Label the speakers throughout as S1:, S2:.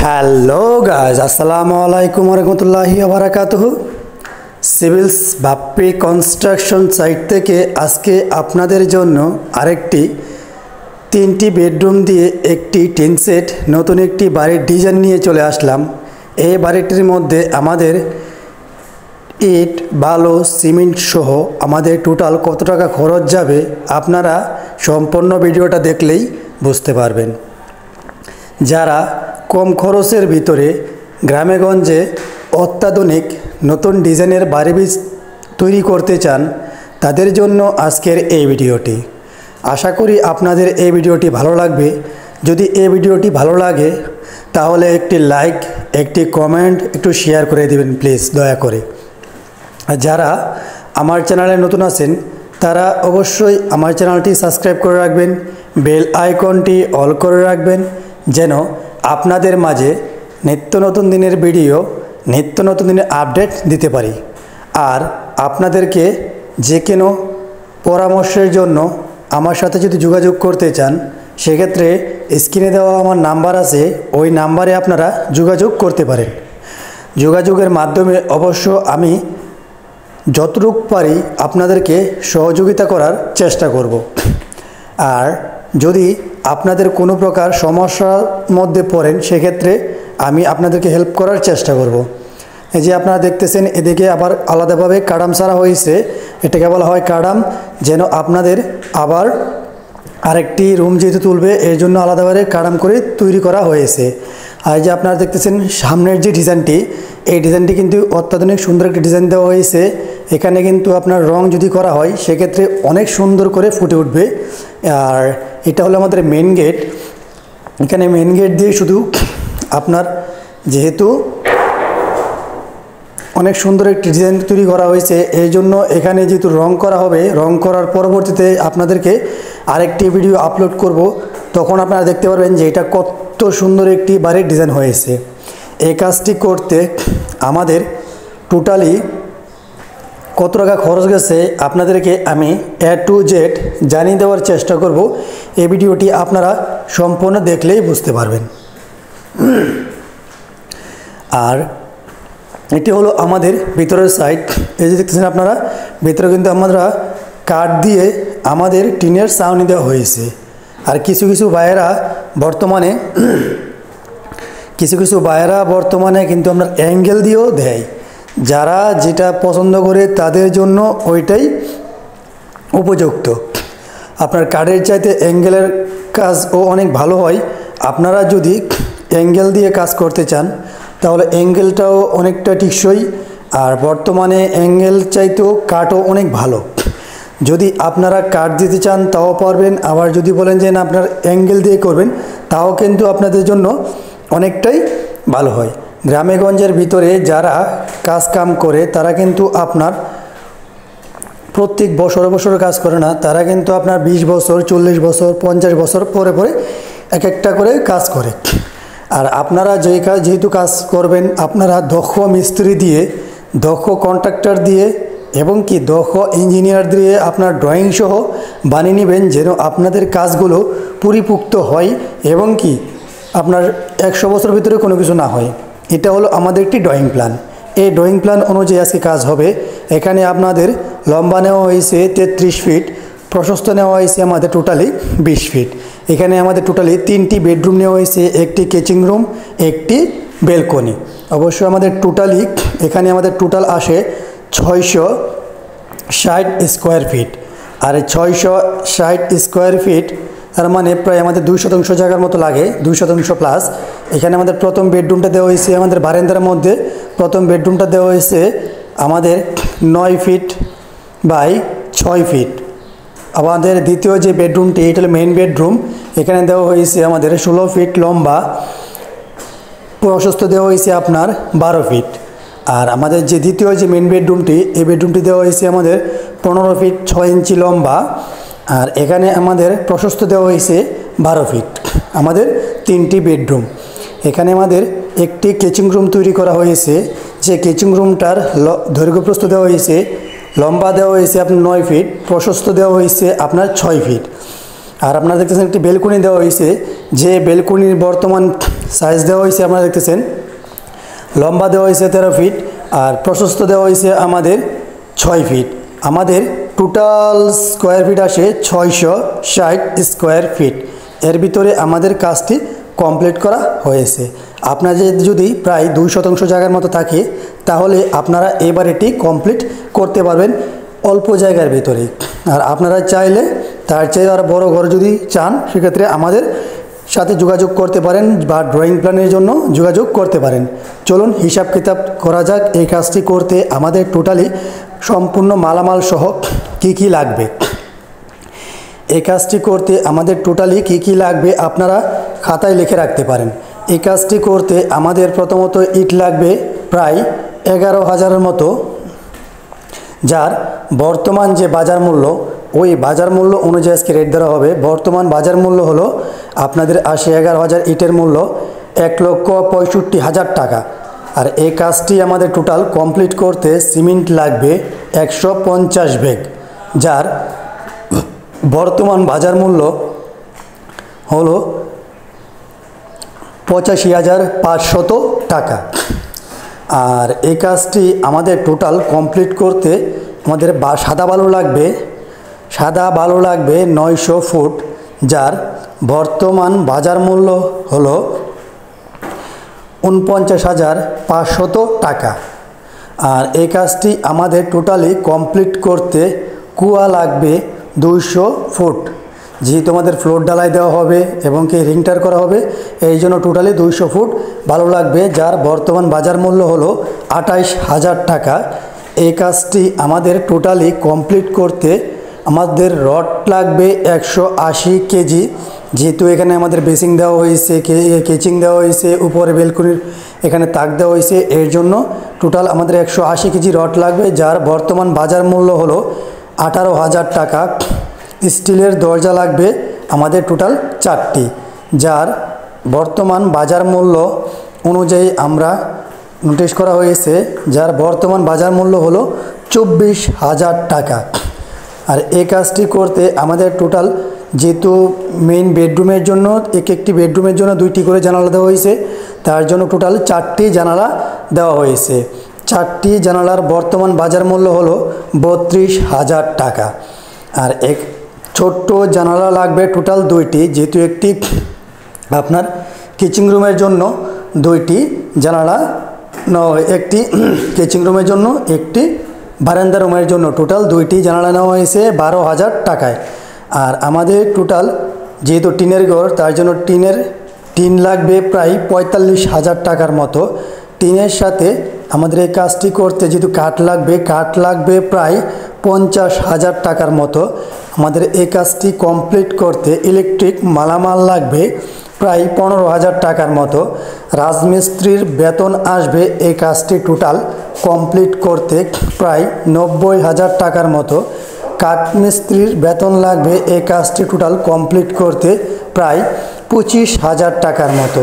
S1: Hello guys, আসসালামু আলাইকুম রহমতুল্লাহি বারাকাতুহু। সিভিলস বাপ্পি কনস্ট্রাকশন সাইট থেকে আজকে আপনাদের জন্য আরেকটি 3টি বেডরুম দিয়ে একটি টিন সেট নতুন একটি বাড়ির ডিজাইন নিয়ে চলে আসলাম। এই বাড়িটির মধ্যে আমাদের ইট, বালু, সিমেন্ট সহ আমাদের টোটাল কত টাকা খরচ যাবে আপনারা সম্পূর্ণ ভিডিওটা দেখলেই বুঝতে পারবেন। যারা কম খরচের ভিতরে গ্রামেগঞ্জে অত্যাধুনিক নতুন ডিজাইনের বাড়ি তৈরি করতে চান তাদের জন্য আজকের এই ভিডিওটি। আশা করি আপনাদের এই ভিডিওটি ভালো লাগবে। যদি এই ভিডিওটি ভালো লাগে তাহলে একটি লাইক, একটি কমেন্ট, একটু শেয়ার করে দেবেন প্লিজ, দয়া করে। আর যারা আমার চ্যানেলে নতুন আছেন তারা অবশ্যই আমার চ্যানেলটি সাবস্ক্রাইব করে রাখবেন, বেল আইকনটি অল করে রাখবেন, যেন আপনাদের মাঝে নিত্য নতুন দিনের ভিডিও, নিত্য নতুন দিনের আপডেট দিতে পারি। আর আপনাদেরকে যে কোনো পরামর্শের জন্য আমার সাথে যদি যোগাযোগ করতে চান সেক্ষেত্রে স্ক্রিনে দেওয়া আমার নাম্বার আছে, ওই নাম্বারে আপনারা যোগাযোগ করতে পারেন। যোগাযোগের মাধ্যমে অবশ্য আমি যতটুকু পারি আপনাদেরকে সহযোগিতা করার চেষ্টা করব। আর যদি আপনাদের কোনো প্রকার সমস্যার মধ্যে পড়েন সেক্ষেত্রে আমি আপনাদেরকে হেল্প করার চেষ্টা করব। এই যে আপনারা দেখতেছেন এদিকে আবার আলাদাভাবে কাডাম ছাড়া হয়েছে, এটাকে বলা হয় কাডাম, যেন আপনাদের আবার আরেকটি রুম যেহেতু তুলবে এর জন্য আলাদাভাবে কাডাম করে তৈরি করা হয়েছে। আর যে আপনারা দেখতেছেন সামনের যে ডিজাইনটি, এই ডিজাইনটি কিন্তু অত্যাধুনিক সুন্দর একটি ডিজাইন দেওয়া হয়েছে। এখানে কিন্তু আপনার রং যদি করা হয় সেক্ষেত্রে অনেক সুন্দর করে ফুটে উঠবে। আর এটা হলো আমাদের মেন গেট। এখানে মেন গেট দিয়ে শুধু আপনার যেহেতু অনেক সুন্দর একটি ডিজাইন তৈরি করা হয়েছে এই জন্য এখানে যেহেতু রং করা হবে, রং করার পরবর্তীতে আপনাদেরকে আরেকটি ভিডিও আপলোড করব, তখন আপনারা দেখতে পারবেন যে এটা কত সুন্দর একটি বাড়ির ডিজাইন হয়েছে। এই কাজটি করতে আমাদের টোটালি কত টাকা খরচ গেছে আপনাদেরকে আমি A to Z জানিয়ে দেওয়ার চেষ্টা করব। এই ভিডিওটি আপনারা সম্পূর্ণ দেখলেই বুঝতে পারবেন। আর এটি হলো আমাদের ভিতরের সাইড। এই যে দেখতেছেন আপনারা, ভিতরে কিন্তু আমরা কাঠ দিয়ে আমাদের টিনের ছাউনি দেওয়া হয়েছে। আর কিছু কিছু ভাইয়েরা বর্তমানে কিন্তু আমরা অ্যাঙ্গেল দিয়েও দেয়। যারা যেটা পছন্দ করে তাদের জন্য ওইটাই উপযুক্ত। আপনার কাঠের চাইতে অ্যাঙ্গেলের কাজও অনেক ভালো হয়। আপনারা যদি অ্যাঙ্গেল দিয়ে কাজ করতে চান তাহলে অ্যাঙ্গেলটাও অনেকটা টিকসই। আর বর্তমানে অ্যাঙ্গেল চাইতেও কাঠও অনেক ভালো। যদি আপনারা কাঠ দিতে চান তাও পারবেন, আবার যদি বলেন যে না আপনার অ্যাঙ্গেল দিয়ে করবেন তাও কিন্তু আপনাদের জন্য অনেকটাই ভালো হয়। গ্রামেগঞ্জের ভিতরে যারা কাজ কাম করে তারা কিন্তু আপনার প্রত্যেক বছর কাজ করে না, তারা কিন্তু আপনার 20 বছর, 40 বছর, 50 বছর পরে পরে এক একটা করে কাজ করে। আর আপনারা যেহেতু কাজ করবেন আপনারা দক্ষ মিস্ত্রি দিয়ে, দক্ষ কন্ট্রাক্টর দিয়ে এবং কি দক্ষ ইঞ্জিনিয়ার দিয়ে আপনার ড্রয়িং সহ বানিয়ে নেবেন, যেন আপনাদের কাজগুলো পরিপুক্ত হয় এবং কি আপনার 100 বছর ভিতরে কোনো কিছু না হয়। এটা হলো আমাদের একটি ড্রয়িং প্ল্যান। এই ড্রয়িং প্ল্যান অনুযায়ী আজকে কাজ হবে। এখানে আপনাদের লম্বা নেওয়া হয়েছে 33 ফিট, প্রশস্ত নেওয়া হয়েছে আমাদের টোটালি 20 ফিট। এখানে আমাদের টোটালি 3টি বেডরুম নেওয়া হয়েছে, একটি কিচেন রুম, একটি ব্যালকনি। অবশ্যই আমাদের টোটালি এখানে আমাদের টোটাল আসে 660 স্কোয়ার ফিট। আর 660 স্কোয়ার ফিট তার মানে প্রায় আমাদের 2% জায়গার মতো লাগে, 2% প্লাস। এখানে আমাদের প্রথম বেডরুমটা দেওয়া হয়েছে আমাদের বারান্দার মধ্যে। প্রথম বেডরুমটা দেওয়া হয়েছে আমাদের 9 ফিট বাই 6 ফিট। আমাদের দ্বিতীয় যে বেডরুমটি, এটা হলো মেইন বেডরুম। এখানে দেওয়া হয়েছে আমাদের 16 ফিট লম্বা, প্রশস্ত দেওয়া হয়েছে আপনার 12 ফিট। আর আমাদের যে দ্বিতীয় যে মেইন বেডরুমটি, এই বেডরুমটি দেওয়া হয়েছে আমাদের 15 ফিট 6 ইঞ্চি লম্বা। আর এখানে আমাদের প্রশস্ত দেওয়া হয়েছে 12 ফিট। আমাদের 3টি বেডরুম। এখানে আমাদের একটি কিচেন রুম তৈরি করা হয়েছে, যে কিচেন রুমটার দৈর্ঘ্য প্রস্থ দেওয়া হয়েছে, লম্বা দেওয়া হয়েছে আপনার 9 ফিট, প্রশস্ত দেওয়া হয়েছে আপনার 6 ফিট। আর আপনারা দেখতেছেন একটি বেলকনি দেওয়া হয়েছে, যে বেলকনির বর্তমান সাইজ দেওয়া হয়েছে আপনারা দেখতেছেন, লম্বা দেওয়া হয়েছে 13 ফিট আর প্রশস্ত দেওয়া হয়েছে আমাদের 6 ফিট। আমাদের টোটাল স্কোয়ার ফিট আসে 660 স্কোয়ার ফিট। এর ভিতরে আমাদের কাজটি কমপ্লিট করা হয়েছে। আপনাদের যদি প্রায় 2% জায়গার মতো থাকে তাহলে আপনারা এই বাড়িটি কমপ্লিট করতে পারবেন অল্প জায়গার ভিতরে। আর আপনারা চাইলে তার চেয়ে আর বড় ঘর যদি চান সেক্ষেত্রে আমাদের সাথে যোগাযোগ করতে পারেন বা ড্রয়িং প্ল্যানের জন্য যোগাযোগ করতে পারেন। চলুন হিসাব কিতাব করা যাক এই কাজটি করতে আমাদের টোটালি সম্পূর্ণ মালামাল সহ কি লাগবে। এই কাজটি করতে আমাদের টোটালি কি লাগবে আপনারা খাতায় লিখে রাখতে পারেন। এই কাজটি করতে আমাদের প্রথমত ইট লাগবে প্রায় 11,000-এর মতো, যার বর্তমান যে বাজার মূল্য ওই বাজার মূল্য অনুযায়ী আজকে রেট দেওয়া হবে। বর্তমান বাজার মূল্য হলো আপনাদের 11,000 ইটের মূল্য 1,65,000 টাকা। আর এই কাজটি আমাদের টোটাল কমপ্লিট করতে সিমেন্ট লাগবে 150 ব্যাগ, যার বর্তমান বাজার মূল্য হলো 85,500 টাকা। আর এই কাজটি আমাদের টোটাল কমপ্লিট করতে আমাদের সাদা বালু লাগবে 900 ফুট, যার বর্তমান বাজার মূল্য হলো 49,500 টাকা। আর এই কাজটি আমাদের টোটালি কমপ্লিট করতে কুয়া লাগবে 200 ফুট, যেহেতু আমাদের ফ্লোর ঢালাই দেওয়া হবে এবং কি রিংটার করা হবে এই জন্য টোটালি 200 ফুট বালু লাগবে, যার বর্তমান বাজার মূল্য হলো 28,000 টাকা। এই কাজটি আমাদের টোটালি কমপ্লিট করতে আমাদের রড লাগবে 180 কেজি, যেহেতু এখানে আমাদের বেসিং দেওয়া হয়েছে, কেচিং দেওয়া হয়েছে, উপরে বেলকনির এখানে তাক দেওয়া হয়েছে, এর জন্য টোটাল আমাদের 180 কেজি রড লাগবে, যার বর্তমান বাজার মূল্য হলো 18,000 টাকা। স্টিলের দরজা লাগবে আমাদের টোটাল 4টি, যার বর্তমান বাজার মূল্য অনুযায়ী আমরা নোটিশ করা হয়েছে, যার বর্তমান বাজার মূল্য হলো 24,000 টাকা। আর এই কাজটি করতে আমাদের টোটাল যেহেতু মেইন বেডরুমের জন্য একটি বেডরুমের জন্য 2টি করে জানালা দেওয়া হয়েছে, তার জন্য টোটাল 4টি জানালা দেওয়া হয়েছে। 4টি জানালার বর্তমান বাজার মূল্য হলো 32,000 টাকা। আর এক ছোট্ট জানালা লাগবে টোটাল 2টি, যেহেতু একটি আপনার কিচেন রুমের জন্য 2টি জানালা, একটি কিচেন রুমের জন্য একটি বারান্দা রুমের জন্য টোটাল 2টি জানালা নেওয়া হয়েছে 12,000 টাকায়। আর আমাদের টোটাল যেহেতু টিনের ঘর তার জন্য টিন লাগবে প্রায় 45,000 টাকার মতো। টিনের সাথে আমাদের এই কাজটি করতে যেহেতু কাঠ লাগবে প্রায় 50,000 টাকার মতো। আমাদের এই কাজটি কমপ্লিট করতে ইলেকট্রিক মালামাল লাগবে প্রায় 15,000 টাকার মতো। রাজমিস্ত্রির বেতন আসবে এই কাজটি টোটাল কমপ্লিট করতে প্রায় 90,000 টাকার মতো। কাঠমিস্ত্রির বেতন লাগবে এই কাজটি টোটাল কমপ্লিট করতে প্রায় 25,000 টাকার মতো।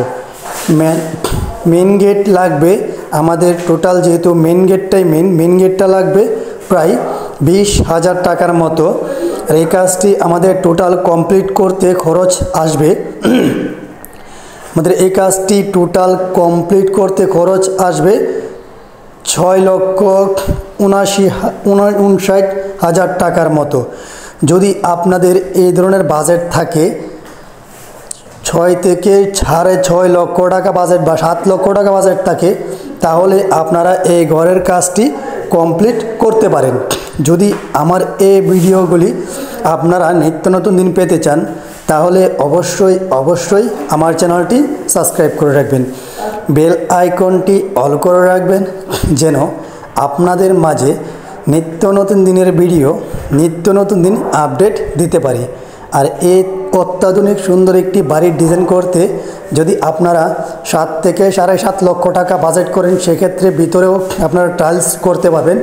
S1: মেন গেট লাগবে আমাদের টোটাল, যেহেতু মেন গেটটা লাগবে প্রায় 20,000 টাকার মতো। আর এই কাজটি আমাদের টোটাল কমপ্লিট করতে খরচ আসবে আমাদের এই কাজটি টোটাল কমপ্লিট করতে খরচ আসবে 6,59,000 টাকার মতো। যদি আপনাদের এই ধরনের বাজেট থাকে 6 থেকে 6.5 লক্ষ টাকা বাজেট বা 7 লক্ষ টাকা বাজেট থাকে তাহলে আপনারা এই ঘরের কাজটি কমপ্লিট করতে পারেন। যদি আমার এই ভিডিওগুলি আপনারা নিত্য নতুন দিন পেতে চান তাহলে অবশ্যই আমার চ্যানেলটি সাবস্ক্রাইব করে রাখবেন, বেল আইকনটি অল করে রাখবেন যেন আপনাদের মাঝে নিত্য নতুন দিনের ভিডিও নিত্য নতুন দিন আপডেট দিতে পারি। আর এই অত্যাধুনিক সুন্দর একটি বাড়ির ডিজাইন করতে যদি আপনারা 7 থেকে 7.5 লক্ষ টাকা বাজেট করেন সেক্ষেত্রে ভিতরেও আপনারা টাইলস করতে পারবেন।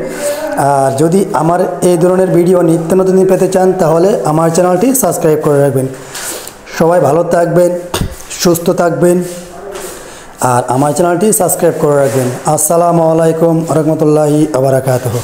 S1: আর যদি আমার এই ধরনের ভিডিও নিত্য নতুন দিন পেতে চান তাহলে আমার চ্যানেলটি সাবস্ক্রাইব করে রাখবেন। সবাই ভালো থাকবেন, সুস্থ থাকবেন আর আমার চ্যানেলটি সাবস্ক্রাইব করে রাখবেন। আসসালামু আলাইকুম ওয়া রাহমাতুল্লাহি ওয়া বারাকাতুহু।